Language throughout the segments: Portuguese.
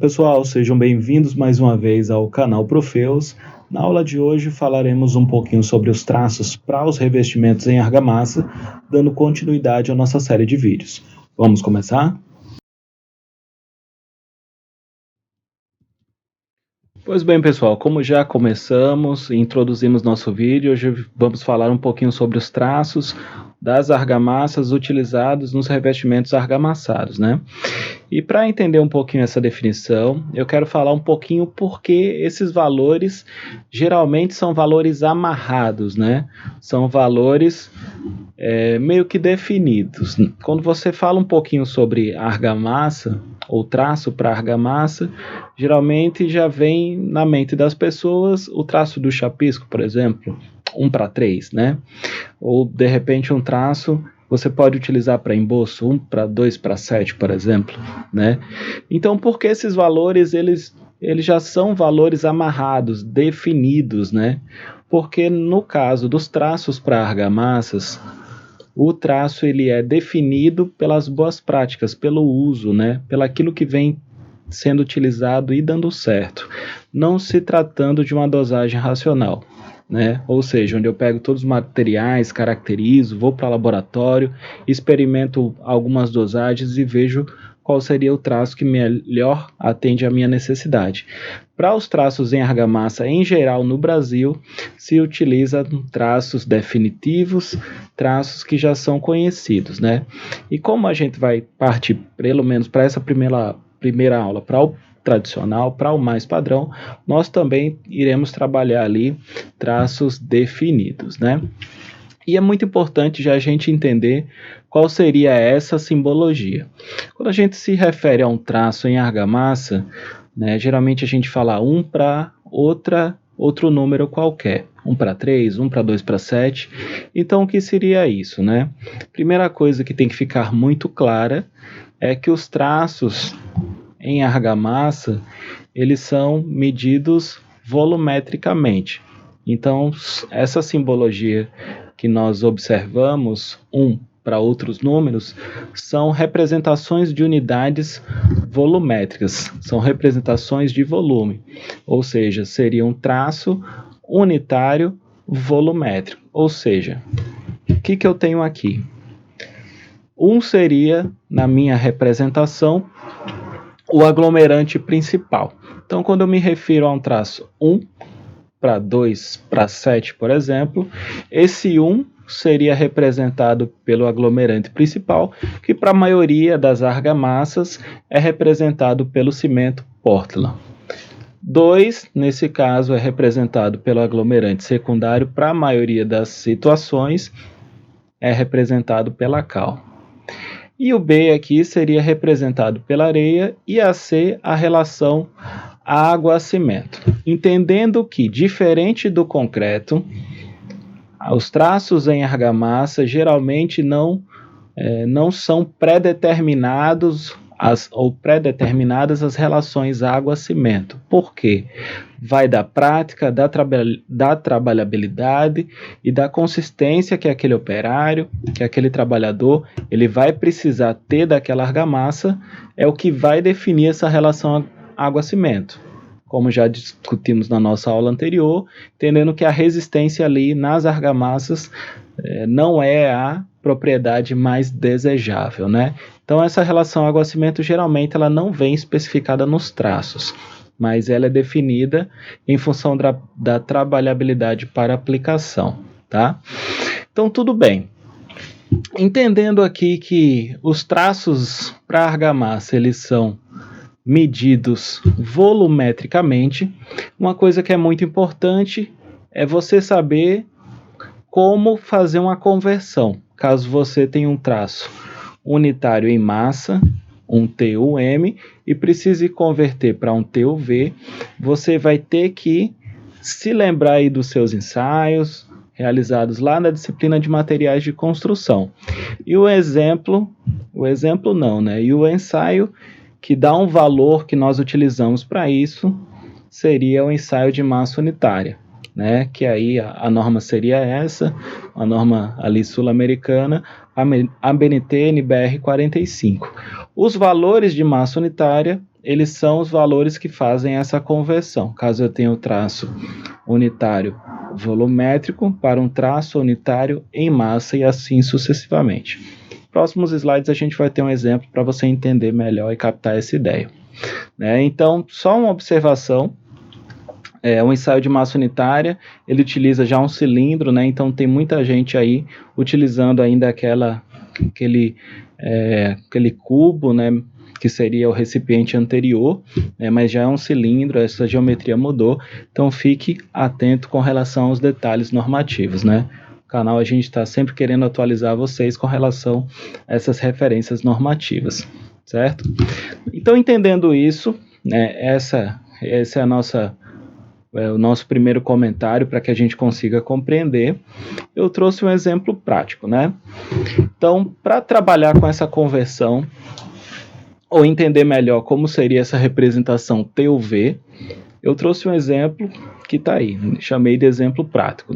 pessoal, sejam bem-vindos mais uma vez ao canal Profeus. Na aula de hoje falaremos um pouquinho sobre os traços para os revestimentos em argamassa, dando continuidade à nossa série de vídeos. Vamos começar? Pois bem, pessoal, como já começamos e introduzimos nosso vídeo, hoje vamos falar um pouquinho sobre os traços das argamassas utilizados nos revestimentos argamassados, né? E para entender um pouquinho essa definição, eu quero falar um pouquinho porque esses valores geralmente são valores amarrados, né? São valores meio que definidos. Quando você fala um pouquinho sobre argamassa, ou traço para argamassa, geralmente já vem na mente das pessoas o traço do chapisco, por exemplo, 1:3, né? Ou de repente um traço você pode utilizar para emboço, 1:2:7, por exemplo, né? Então, por que esses valores eles já são valores amarrados, definidos, né? Porque no caso dos traços para argamassas, o traço ele é definido pelas boas práticas, pelo uso, né? Pelaquilo que vem sendo utilizado e dando certo, não se tratando de uma dosagem racional, né? Ou seja, onde eu pego todos os materiais, caracterizo, vou para o laboratório, experimento algumas dosagens e vejo qual seria o traço que melhor atende à minha necessidade. Para os traços em argamassa, em geral, no Brasil, se utiliza traços definitivos, traços que já são conhecidos, né? E como a gente vai partir, pelo menos para essa primeira aula, para o tradicional, para o mais padrão, nós também iremos trabalhar ali traços definidos, né? E é muito importante já a gente entender qual seria essa simbologia. Quando a gente se refere a um traço em argamassa, né, geralmente a gente fala 1 para outro número qualquer, 1:3, 1:2:7. Então, o que seria isso, né? Primeira coisa que tem que ficar muito clara é que os traços em argamassa, eles são medidos volumetricamente. Então, essa simbologia que nós observamos, 1 para outros números, são representações de unidades volumétricas, são representações de volume, ou seja, seria um traço unitário volumétrico. Ou seja, o que eu tenho aqui? 1 seria, na minha representação, o aglomerante principal. Então, quando eu me refiro a um traço 1:2:7, por exemplo, esse 1 seria representado pelo aglomerante principal, que para a maioria das argamassas é representado pelo cimento Portland. 2, nesse caso, é representado pelo aglomerante secundário, para a maioria das situações, é representado pela cal. E o B aqui seria representado pela areia e a C a relação água-cimento. Entendendo que, diferente do concreto, os traços em argamassa geralmente não são pré-determinadas as relações água-cimento. Por quê? Vai da prática, da trabalhabilidade e da consistência que aquele operário, que aquele trabalhador, ele vai precisar ter daquela argamassa, é o que vai definir essa relação água-cimento. Como já discutimos na nossa aula anterior, entendendo que a resistência ali nas argamassas não é a propriedade mais desejável, né? Então, essa relação água-cimento, geralmente, ela não vem especificada nos traços, mas ela é definida em função da trabalhabilidade para aplicação, tá? Então, tudo bem. Entendendo aqui que os traços para argamassa, eles são medidos volumetricamente, uma coisa que é muito importante é você saber como fazer uma conversão. Caso você tenha um traço unitário em massa, um TUM, e precise converter para um TUV, você vai ter que se lembrar aí dos seus ensaios realizados lá na disciplina de materiais de construção. E o ensaio que dá um valor que nós utilizamos para isso seria o ensaio de massa unitária, né? Que aí a norma seria essa, a norma ali sul-americana, a ABNT NBR 45. Os valores de massa unitária eles são os valores que fazem essa conversão. Caso eu tenha o traço unitário volumétrico para um traço unitário em massa e assim sucessivamente. Próximos slides a gente vai ter um exemplo para você entender melhor e captar essa ideia. Então, só uma observação. Um ensaio de massa unitária, ele utiliza já um cilindro, então tem muita gente aí utilizando ainda aquele cubo, que seria o recipiente anterior, mas já é um cilindro, essa geometria mudou, então fique atento com relação aos detalhes normativos, O canal a gente está sempre querendo atualizar vocês com relação a essas referências normativas, certo? Então, entendendo isso, essa é o nosso primeiro comentário para que a gente consiga compreender. Eu trouxe um exemplo prático, Então, para trabalhar com essa conversão, ou entender melhor como seria essa representação TUV, eu trouxe um exemplo que está aí, chamei de exemplo prático,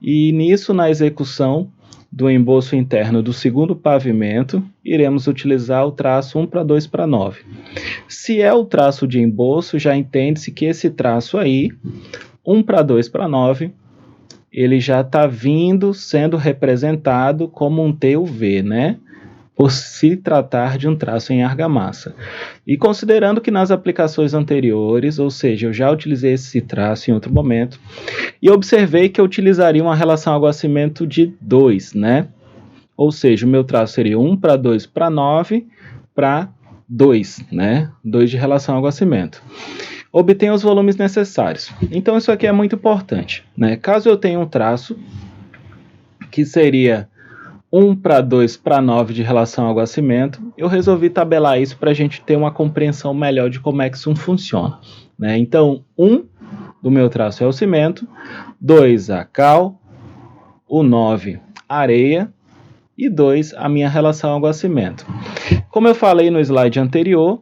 E nisso, na execução do emboço interno do segundo pavimento, iremos utilizar o traço 1:2:9. Se é o traço de emboço, já entende-se que esse traço aí, 1:2:9, ele já está sendo representado como um TUV, Por se tratar de um traço em argamassa. E considerando que nas aplicações anteriores, ou seja, eu já utilizei esse traço em outro momento, e observei que eu utilizaria uma relação água-cimento de 2, Ou seja, o meu traço seria 1:2:9 para 2, 2 de relação água-cimento. Obtenha os volumes necessários. Então, isso aqui é muito importante, Caso eu tenha um traço que seria 1:2:9 de relação água-cimento, eu resolvi tabelar isso para a gente ter uma compreensão melhor de como é que isso funciona. Então, 1 do meu traço é o cimento, 2 a cal, o 9 areia e 2 a minha relação água-cimento. Como eu falei no slide anterior,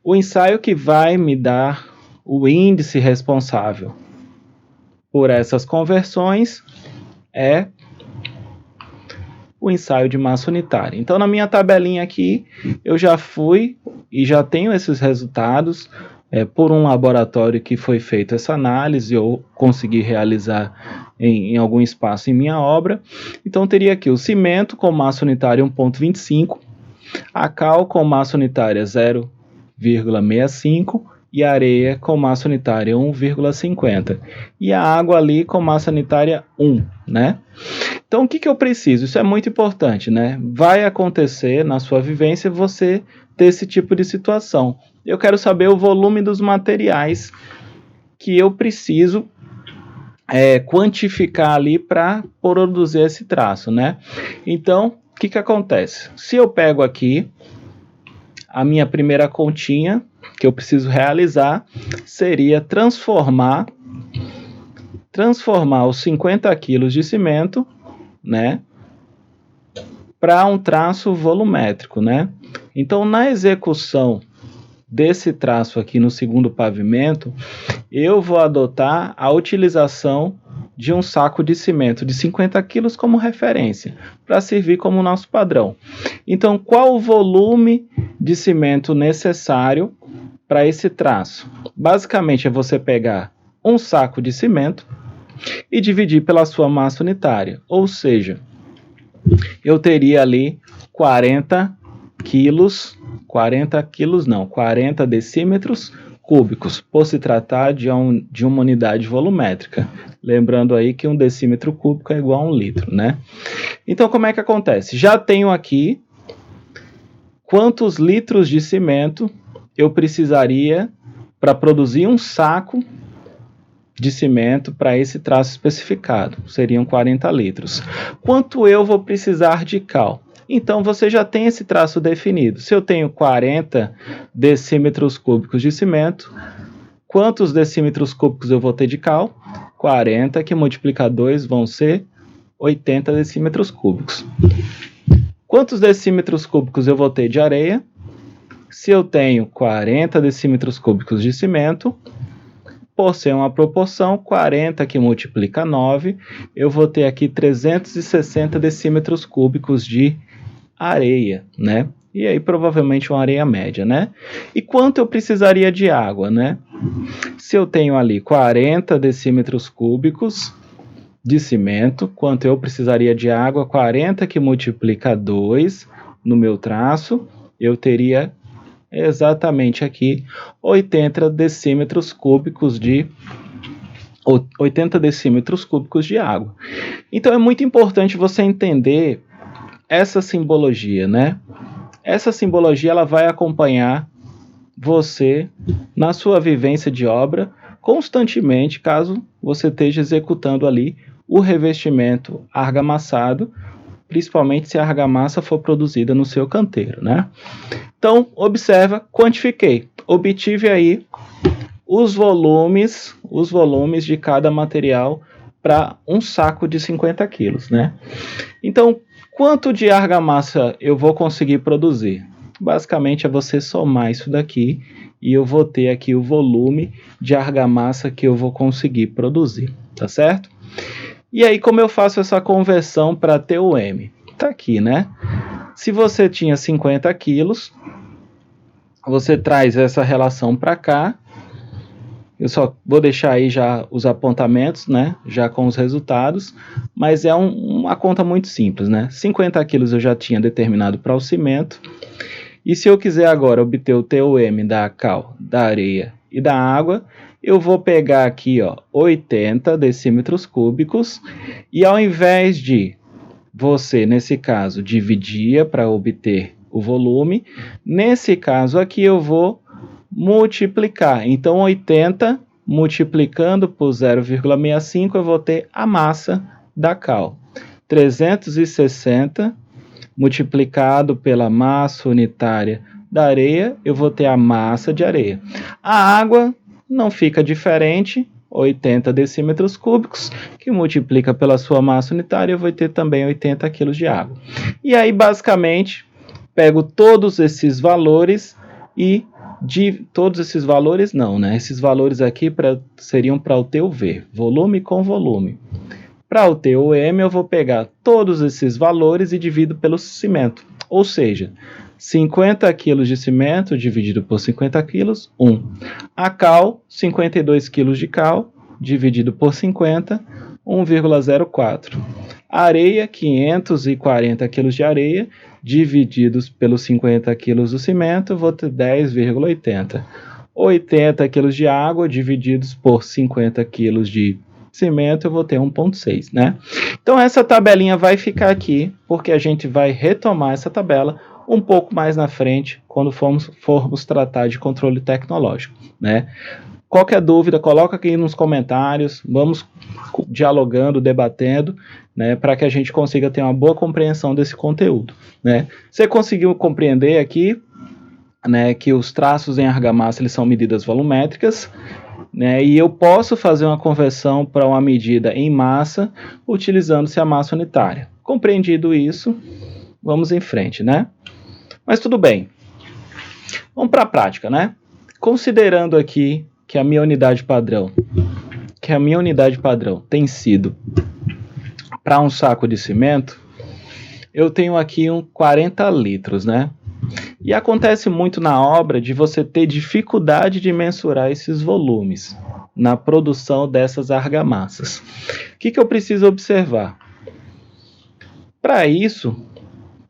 o ensaio que vai me dar o índice responsável por essas conversões é o ensaio de massa unitária. Então, na minha tabelinha aqui, eu já fui e já tenho esses resultados por um laboratório que foi feita essa análise, ou consegui realizar em algum espaço em minha obra. Então, teria aqui o cimento com massa unitária 1,25, a cal com massa unitária 0,65 e a areia com massa unitária 1,50. E a água ali com massa unitária 1, Então, o que eu preciso? Isso é muito importante, Vai acontecer na sua vivência você ter esse tipo de situação. Eu quero saber o volume dos materiais que eu preciso quantificar ali para produzir esse traço, Então, o que acontece? Se eu pego aqui a minha primeira continha que eu preciso realizar, seria transformar os 50 quilos de cimento, para um traço volumétrico, Então, na execução desse traço aqui no segundo pavimento, eu vou adotar a utilização de um saco de cimento de 50 quilos como referência, para servir como nosso padrão. Então, qual o volume de cimento necessário para esse traço? Basicamente, é você pegar um saco de cimento e dividir pela sua massa unitária, ou seja, eu teria ali 40 decímetros cúbicos, por se tratar de uma unidade volumétrica. Lembrando aí que um decímetro cúbico é igual a 1 litro, Então, como é que acontece? Já tenho aqui quantos litros de cimento eu precisaria para produzir um saco de cimento para esse traço especificado. Seriam 40 litros. Quanto eu vou precisar de cal? Então, você já tem esse traço definido. Se eu tenho 40 decímetros cúbicos de cimento, quantos decímetros cúbicos eu vou ter de cal? 40, que multiplica 2 vão ser 80 decímetros cúbicos. Quantos decímetros cúbicos eu vou ter de areia? Se eu tenho 40 decímetros cúbicos de cimento, por ser uma proporção, 40 que multiplica 9, eu vou ter aqui 360 decímetros cúbicos de areia, e aí provavelmente uma areia média, né? E quanto eu precisaria de água, né? Se eu tenho ali 40 decímetros cúbicos de cimento, quanto eu precisaria de água? 40 que multiplica 2 no meu traço, eu teria exatamente aqui 80 decímetros cúbicos de 80 decímetros cúbicos de água. Então é muito importante você entender essa simbologia, né? Essa simbologia ela vai acompanhar você na sua vivência de obra constantemente, caso você esteja executando ali o revestimento argamassado, principalmente se a argamassa for produzida no seu canteiro, né? Então, observa, quantifiquei, obtive aí os volumes de cada material para um saco de 50 quilos, né? Então, quanto de argamassa eu vou conseguir produzir? Basicamente é você somar isso daqui e eu vou ter aqui o volume de argamassa que eu vou conseguir produzir, tá certo? E aí, como eu faço essa conversão para TUM? Tá aqui, né? Se você tinha 50 quilos, você traz essa relação para cá. Eu só vou deixar aí já os apontamentos, né? Já com os resultados, mas é uma conta muito simples, né? 50 quilos eu já tinha determinado para o cimento. E se eu quiser agora obter o TUM da cal, da areia e da água, eu vou pegar aqui, ó, 80 decímetros cúbicos e ao invés de você, nesse caso, dividir para obter o volume, nesse caso aqui eu vou multiplicar. Então, 80 multiplicando por 0,65 eu vou ter a massa da cal. 360 multiplicado pela massa unitária da areia, eu vou ter a massa de areia. A água não fica diferente, 80 decímetros cúbicos, que multiplica pela sua massa unitária, eu vou ter também 80 quilos de água. E aí, basicamente, pego todos esses valores e todos esses valores não, né? Esses valores aqui seriam para o TUV, volume com volume. Para o TUM, eu vou pegar todos esses valores e divido pelo cimento. Ou seja, 50 kg de cimento dividido por 50 kg, 1. A cal, 52 kg de cal, dividido por 50, 1,04. A areia, 540 kg de areia, divididos pelos 50 kg do cimento, vou ter 10,80. 80 kg de água, divididos por 50 kg de cimento, eu vou ter 1,6, né? Então essa tabelinha vai ficar aqui, porque a gente vai retomar essa tabela um pouco mais na frente, quando formos tratar de controle tecnológico, né? Qualquer dúvida, coloca aqui nos comentários, vamos dialogando, debatendo, né, para que a gente consiga ter uma boa compreensão desse conteúdo, né? Você conseguiu compreender aqui, né, que os traços em argamassa eles são medidas volumétricas, né, e eu posso fazer uma conversão para uma medida em massa utilizando-se a massa unitária. Compreendido isso, vamos em frente, né? Mas tudo bem. Vamos para a prática, né? Considerando aqui que a minha unidade padrão tem sido para um saco de cimento, eu tenho aqui 40 litros, né? E acontece muito na obra de você ter dificuldade de mensurar esses volumes na produção dessas argamassas. O que eu preciso observar? Para isso,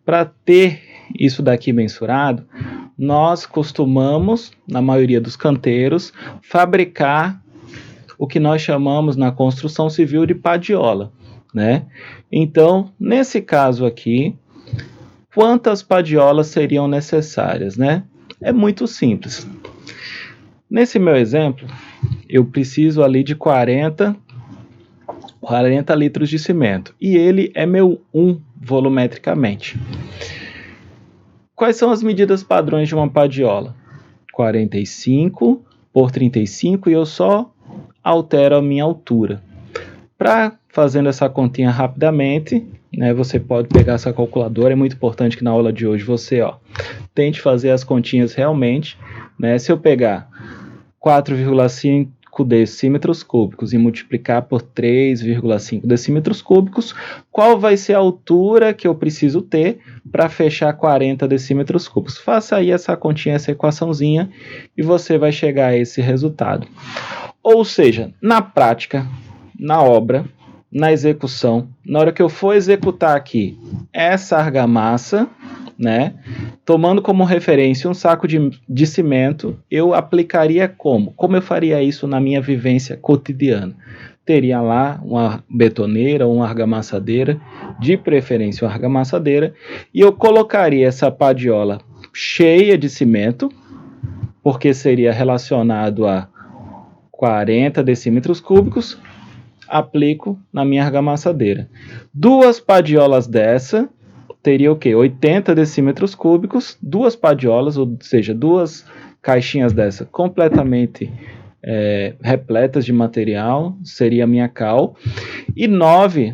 para ter isso daqui mensurado, nós costumamos, na maioria dos canteiros, fabricar o que nós chamamos na construção civil de padiola, né? Então, nesse caso aqui, quantas padiolas seriam necessárias, né? É muito simples. Nesse meu exemplo, eu preciso ali de 40 litros de cimento. E ele é meu 1 volumetricamente. Quais são as medidas padrões de uma padiola? 45 por 35 e eu só altero a minha altura. Para fazendo essa continha rapidamente, né, você pode pegar essa calculadora. É muito importante que na aula de hoje você tente fazer as continhas realmente, né? Se eu pegar 4,5 decímetros cúbicos e multiplicar por 3,5 decímetros cúbicos, qual vai ser a altura que eu preciso ter para fechar 40 decímetros cúbicos? Faça aí essa continha, essa equaçãozinha, e você vai chegar a esse resultado. Ou seja, na prática, na obra, na execução, na hora que eu for executar aqui essa argamassa, né, tomando como referência um saco de cimento, eu aplicaria como? Como eu faria isso na minha vivência cotidiana? Teria lá uma betoneira ou uma argamassadeira, de preferência uma argamassadeira, e eu colocaria essa padiola cheia de cimento, porque seria relacionado a 40 decímetros cúbicos, aplico na minha argamassadeira. 2 padiolas dessa teria o quê? 80 decímetros cúbicos, 2 padiolas, ou seja, 2 caixinhas dessa completamente repletas de material, seria a minha cal, e 9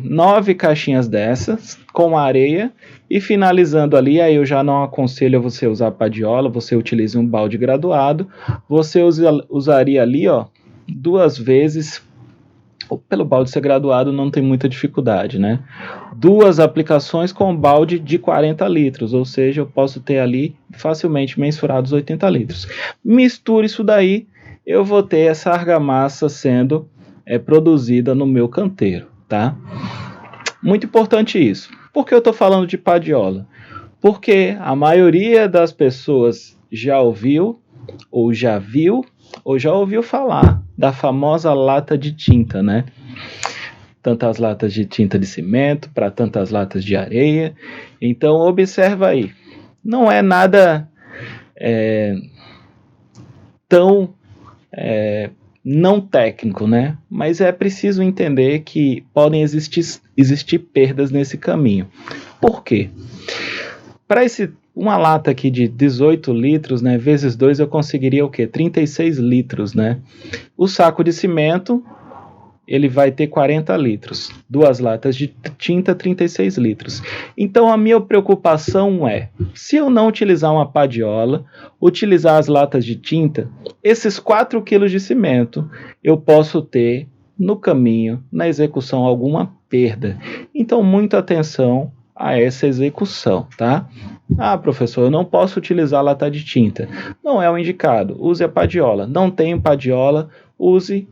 caixinhas dessas com areia, e finalizando ali, aí eu já não aconselho você usar padiola, você utiliza um balde graduado, você usaria ali, ó, 2 vezes, pelo balde ser graduado não tem muita dificuldade, né? 2 aplicações com balde de 40 litros, ou seja, eu posso ter ali facilmente mensurados 80 litros. Misture isso daí, eu vou ter essa argamassa sendo produzida no meu canteiro, tá? Muito importante isso. Por que eu estou falando de padiola? Porque a maioria das pessoas já ouviu, ou já viu, ou já ouviu falar da famosa lata de tinta, né? Tantas latas de tinta de cimento para tantas latas de areia. Então, observa aí. Não é nada tão não técnico, né? Mas é preciso entender que podem existir perdas nesse caminho. Por quê? Para uma lata aqui de 18 litros, né, vezes 2, eu conseguiria o quê? 36 litros, né? O saco de cimento, ele vai ter 40 litros. 2 latas de tinta, 36 litros. Então, a minha preocupação é, se eu não utilizar uma padiola, utilizar as latas de tinta, esses 4 quilos de cimento, eu posso ter, no caminho, na execução, alguma perda. Então, muita atenção a essa execução, tá? Ah, professor, eu não posso utilizar lata de tinta. Não é o indicado. Use a padiola. Não tem padiola, use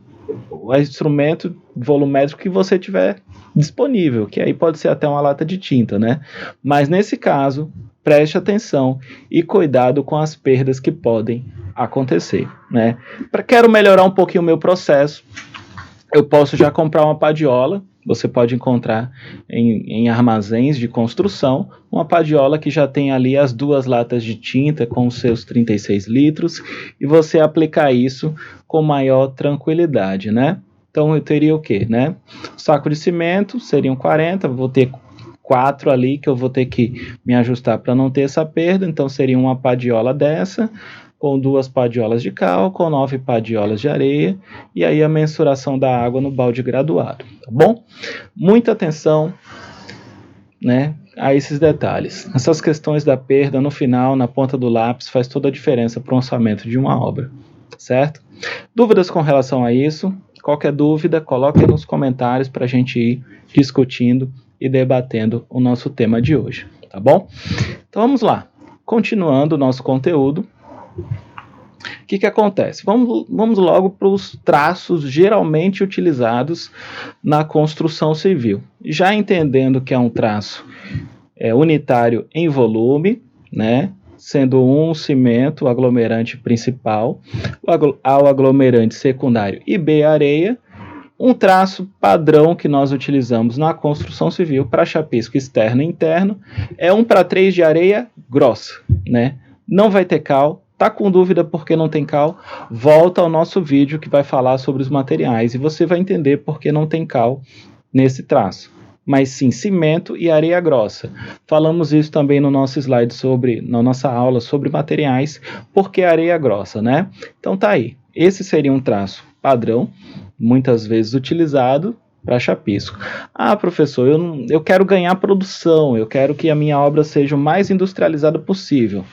o instrumento volumétrico que você tiver disponível, que aí pode ser até uma lata de tinta, né? Mas nesse caso, preste atenção e cuidado com as perdas que podem acontecer, né? Quero melhorar um pouquinho o meu processo, eu posso já comprar uma padiola. Você pode encontrar em armazéns de construção uma padiola que já tem ali as 2 latas de tinta com os seus 36 litros, e você aplicar isso com maior tranquilidade, né? Então eu teria o quê, né? Saco de cimento seriam 40, vou ter 4 ali que eu vou ter que me ajustar para não ter essa perda, então seria uma padiola dessa, com 2 padiolas de cal, com 9 padiolas de areia, e aí a mensuração da água no balde graduado, tá bom? Muita atenção, né, a esses detalhes. Essas questões da perda, no final, na ponta do lápis, faz toda a diferença para o orçamento de uma obra, certo? Dúvidas com relação a isso? Qualquer dúvida, coloque nos comentários para a gente ir discutindo e debatendo o nosso tema de hoje, tá bom? Então vamos lá, continuando o nosso conteúdo. O que acontece? Vamos logo para os traços geralmente utilizados na construção civil. Já entendendo que é um traço unitário em volume, né? Sendo um cimento, o aglomerante principal, ao aglomerante secundário e B, areia. Um traço padrão que nós utilizamos na construção civil para chapisco externo e interno é 1:3 de areia grossa, né? Não vai ter cal. Tá com dúvida porque não tem cal? Volta ao nosso vídeo que vai falar sobre os materiais e você vai entender por que não tem cal nesse traço. Mas sim, cimento e areia grossa. Falamos isso também no nosso slide na nossa aula sobre materiais, porque areia grossa, né? Então tá aí. Esse seria um traço padrão, muitas vezes utilizado, para chapisco. Ah, professor, eu quero ganhar produção, eu quero que a minha obra seja o mais industrializada possível.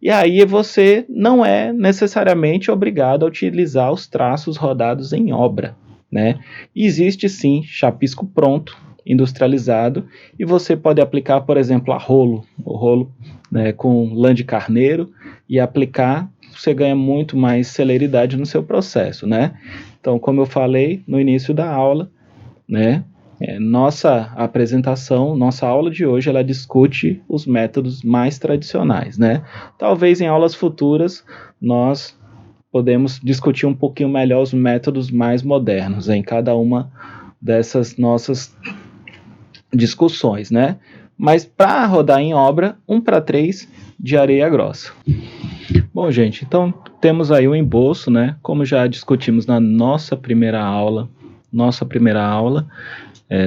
E aí você não é necessariamente obrigado a utilizar os traços rodados em obra, né? Existe sim chapisco pronto, industrializado, e você pode aplicar, por exemplo, o rolo, né, com lã de carneiro, e aplicar, você ganha muito mais celeridade no seu processo, né? Então, como eu falei no início da aula, né, nossa apresentação, nossa aula de hoje, ela discute os métodos mais tradicionais, né? Talvez em aulas futuras nós podemos discutir um pouquinho melhor os métodos mais modernos em cada uma dessas nossas discussões, né? Mas para rodar em obra, 1:3 de areia grossa. Bom, gente, então temos aí o embolso, né? Como já discutimos na nossa primeira aula,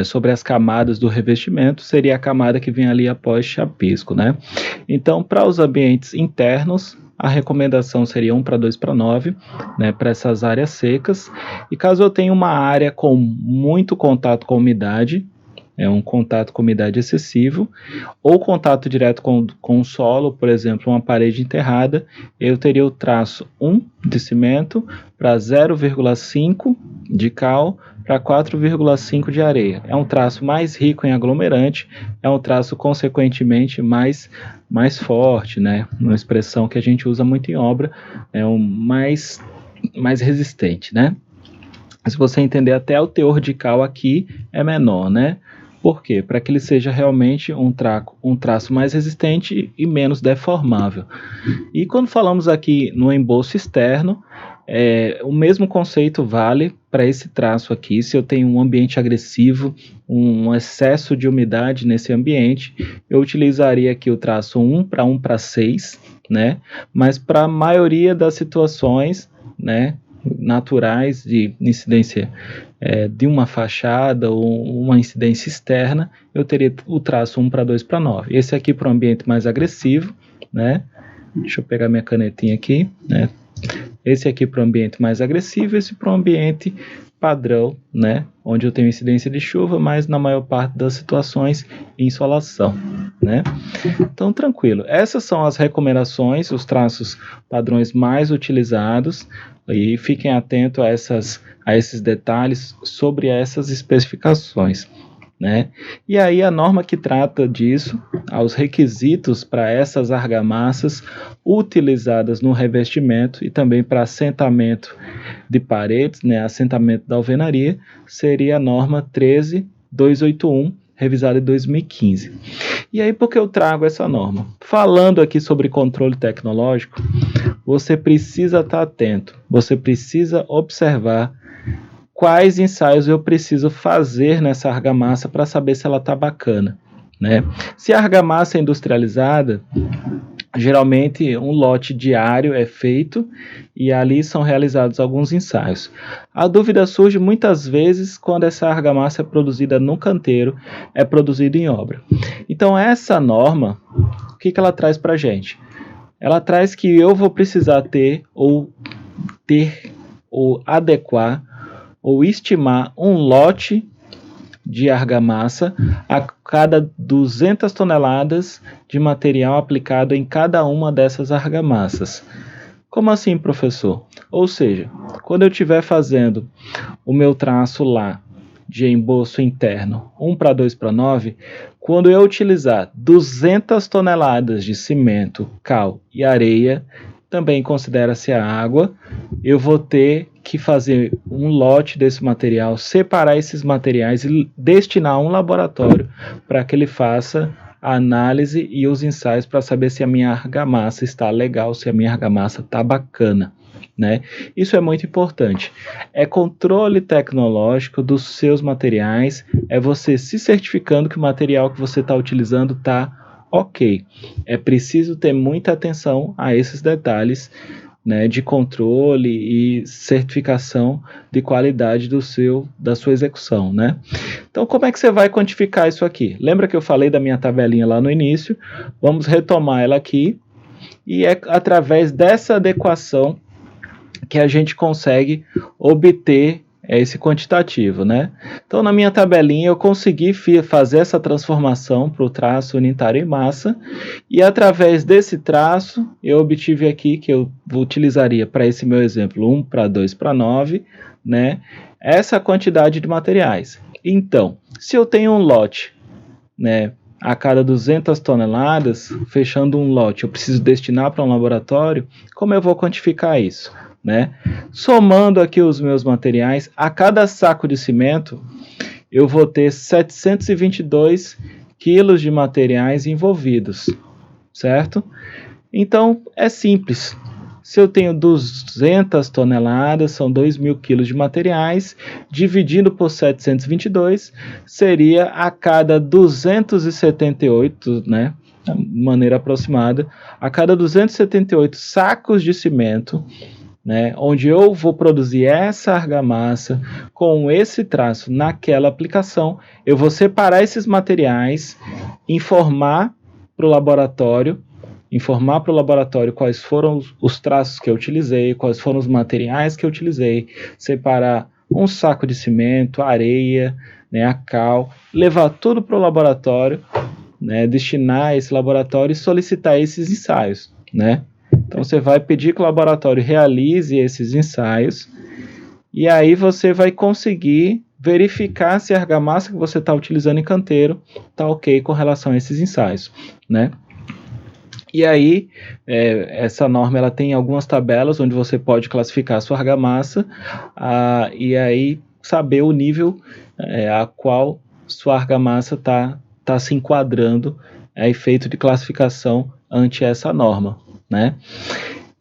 sobre as camadas do revestimento, seria a camada que vem ali após chapisco, né? Então, para os ambientes internos, a recomendação seria 1:2:9, né, para essas áreas secas. E caso eu tenha uma área com muito contato com umidade, um contato com umidade excessivo, ou contato direto com o solo, por exemplo, uma parede enterrada, eu teria o traço 1 de cimento para 0,5 de cal para 4,5 de areia. É um traço mais rico em aglomerante, é um traço consequentemente mais forte, né? Uma expressão que a gente usa muito em obra, é um mais resistente, né? Se você entender, até o teor de cal aqui é menor, né? Por quê? Para que ele seja realmente um traço mais resistente e menos deformável. E quando falamos aqui no embolso externo, o mesmo conceito vale para esse traço aqui. Se eu tenho um ambiente agressivo, um excesso de umidade nesse ambiente, eu utilizaria aqui o traço 1:1:6, né? Mas para a maioria das situações, né, naturais de incidência de uma fachada ou uma incidência externa, eu teria o traço 1:2:9. Esse aqui para um ambiente mais agressivo, né? Deixa eu pegar minha canetinha aqui, né? Esse aqui para o ambiente mais agressivo, esse para o ambiente padrão, né? Onde eu tenho incidência de chuva, mas na maior parte das situações insolação, né? Então, tranquilo. Essas são as recomendações, os traços padrões mais utilizados, e fiquem atentos a esses detalhes sobre essas especificações, né? E aí a norma que trata disso, aos requisitos para essas argamassas utilizadas no revestimento e também para assentamento de paredes, né, assentamento da alvenaria, seria a norma 13281, revisada em 2015. E aí, por que eu trago essa norma? Falando aqui sobre controle tecnológico, você precisa estar atento, você precisa observar quais ensaios eu preciso fazer nessa argamassa para saber se ela está bacana, né? Se a argamassa é industrializada, geralmente um lote diário é feito e ali são realizados alguns ensaios. A dúvida surge muitas vezes quando essa argamassa é produzida no canteiro, é produzida em obra. Então essa norma, o que ela traz para a gente? Ela traz que eu vou precisar ter ou adequar ou estimar um lote de argamassa a cada 200 toneladas de material aplicado em cada uma dessas argamassas. Como assim, professor? Ou seja, quando eu estiver fazendo o meu traço lá de embolso interno 1:2:9, quando eu utilizar 200 toneladas de cimento, cal e areia, também considera-se a água, eu vou ter que fazer um lote desse material, separar esses materiais e destinar a um laboratório para que ele faça a análise e os ensaios para saber se a minha argamassa está legal, se a minha argamassa está bacana, né? Isso é muito importante. É controle tecnológico dos seus materiais, é você se certificando que o material que você está utilizando está ok. É preciso ter muita atenção a esses detalhes, né, de controle e certificação de qualidade da sua execução, né? Então, como é que você vai quantificar isso aqui? Lembra que eu falei da minha tabelinha lá no início? Vamos retomar ela aqui, e é através dessa adequação que a gente consegue obter é esse quantitativo, né? Então, na minha tabelinha, eu consegui fazer essa transformação para o traço unitário em massa, e através desse traço, eu obtive aqui, que eu utilizaria para esse meu exemplo, 1 para 2 para 9, né? Essa quantidade de materiais. Então, se eu tenho um lote, né, a cada 200 toneladas, fechando um lote, eu preciso destinar para um laboratório, como eu vou quantificar isso? Né? Somando aqui os meus materiais, a cada saco de cimento, eu vou ter 722 quilos de materiais envolvidos, certo? Então, é simples. Se eu tenho 200 toneladas, são 2.000 quilos de materiais, dividindo por 722, seria a cada 278, né, de maneira aproximada, a cada 278 sacos de cimento, né, onde eu vou produzir essa argamassa com esse traço naquela aplicação, eu vou separar esses materiais, informar para o laboratório quais foram os traços que eu utilizei, quais foram os materiais que eu utilizei, separar um saco de cimento, areia, né, a cal, levar tudo para o laboratório, né, destinar esse laboratório e solicitar esses ensaios, né? Então você vai pedir que o laboratório realize esses ensaios e aí você vai conseguir verificar se a argamassa que você está utilizando em canteiro está ok com relação a esses ensaios, né? E aí, essa norma ela tem algumas tabelas onde você pode classificar a sua argamassa e aí saber o nível a qual sua argamassa tá se enquadrando a efeito de classificação ante essa norma, né?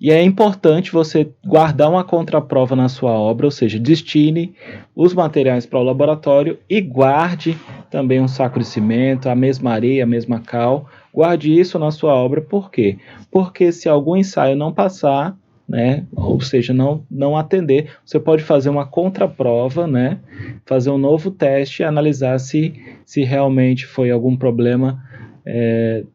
E é importante você guardar uma contraprova na sua obra, ou seja, destine os materiais para o laboratório e guarde também um saco de cimento, a mesma areia, a mesma cal. Guarde isso na sua obra, por quê? Porque se algum ensaio não passar, né, ou seja, não atender, você pode fazer uma contraprova, né, fazer um novo teste e analisar se realmente foi algum problema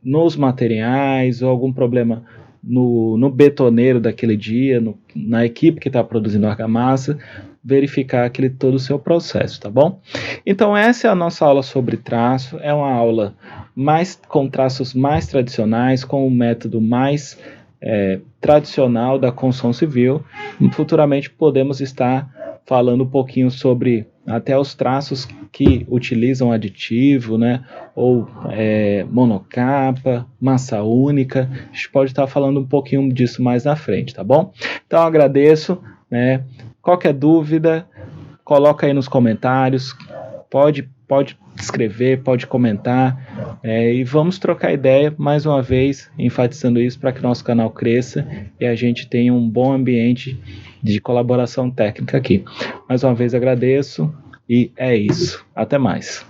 nos materiais ou algum problema no betoneiro daquele dia, na equipe que está produzindo argamassa, verificar todo o seu processo, tá bom? Então essa é a nossa aula sobre traço, é uma aula com traços mais tradicionais, com o método mais tradicional da construção civil. Futuramente podemos estar falando um pouquinho sobre até os traços que utilizam aditivo, né, ou monocapa, massa única. A gente pode estar falando um pouquinho disso mais na frente, tá bom? Então eu agradeço, né? Qualquer dúvida, coloca aí nos comentários, pode escrever, pode comentar, e vamos trocar ideia, mais uma vez, enfatizando isso para que nosso canal cresça e a gente tenha um bom ambiente de colaboração técnica aqui. Mais uma vez agradeço e é isso. Até mais.